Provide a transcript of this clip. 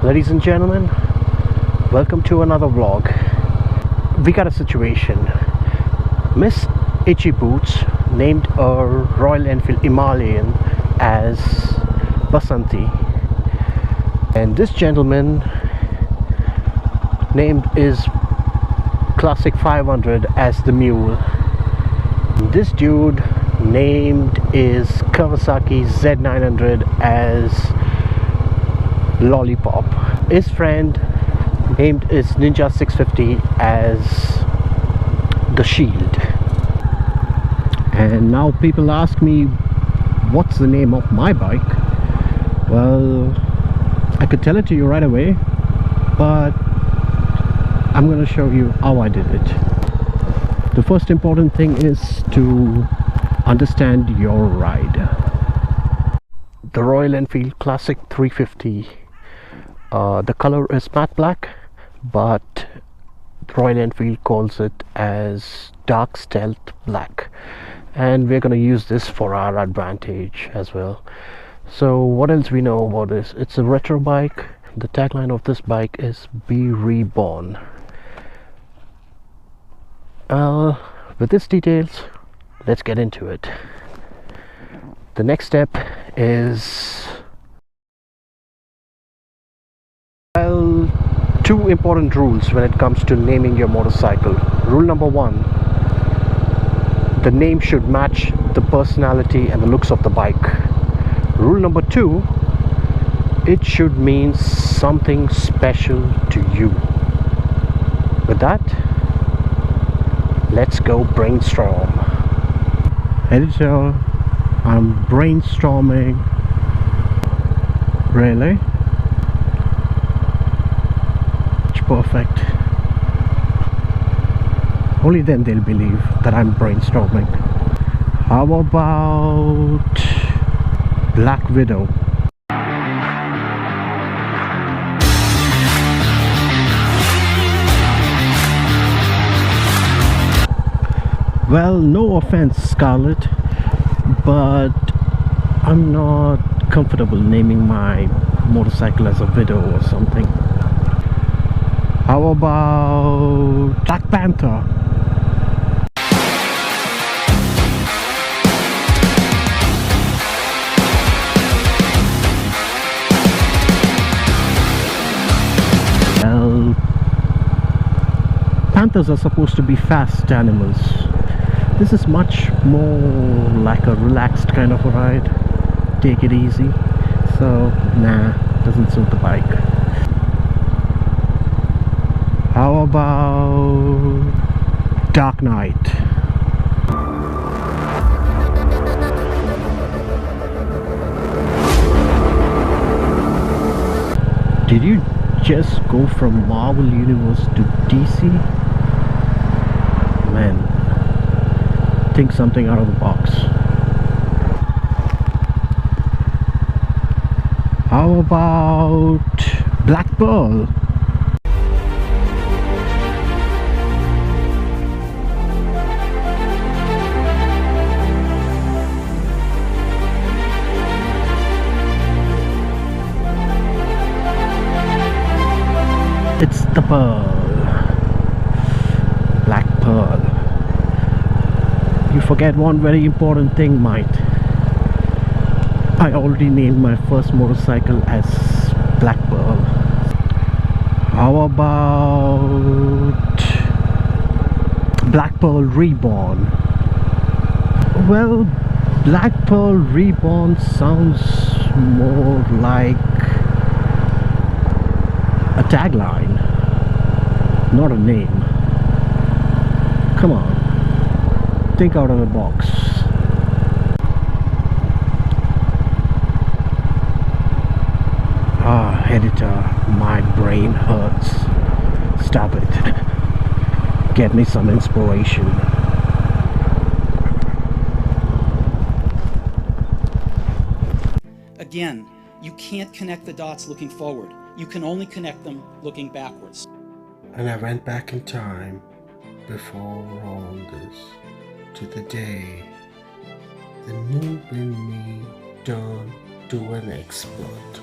Ladies and gentlemen, welcome to another vlog. We got a situation. Miss Itchy Boots named a Royal Enfield Himalayan as Basanti, and this gentleman named his Classic 500 as the Mule. This dude named his Kawasaki Z900 as Lollipop. His friend named his Ninja 650 as the Shield. And now people ask me what's the name of my bike. Well, I could tell it to you right away, but I'm gonna show you how I did it. The first important thing is to understand your ride. The Royal Enfield Classic 350, the color is matte black, but Royal Enfield calls it as dark stealth black, and we're going to use this for our advantage as well. So what else we know about this? It's a retro bike. The tagline of this bike is "Be Reborn." With these details, let's get into it. The next step is, well, two important rules when it comes to naming your motorcycle. Rule number one: the name should match the personality and the looks of the bike. Rule number two: it should mean something special to you. With that, let's go brainstorm. Editor, I'm brainstorming. Really? It's perfect. Only then they'll believe that I'm brainstorming. How about Black Widow? Well, no offense, Scarlett, but I'm not comfortable naming my motorcycle as a widow or something. How about Black Panther? Well, panthers are supposed to be fast animals. This is much more like a relaxed kind of a ride. Take it easy. So, nah, doesn't suit the bike. How about Dark Knight? Did you just go from Marvel Universe to DC? Man, think something out of the box. How about Black Pearl? It's the Pearl. Black Pearl. You forget one very important thing, mate. I already named my first motorcycle as Black Pearl. How about Black Pearl Reborn? Well, Black Pearl Reborn sounds more like a tagline, not a name. Come on, think out of the box. Editor, my brain hurts. Stop it. Get me some inspiration. Again, you can't connect the dots looking forward. You can only connect them looking backwards. And I went back in time before all this to the day the noob in me turned to an expert.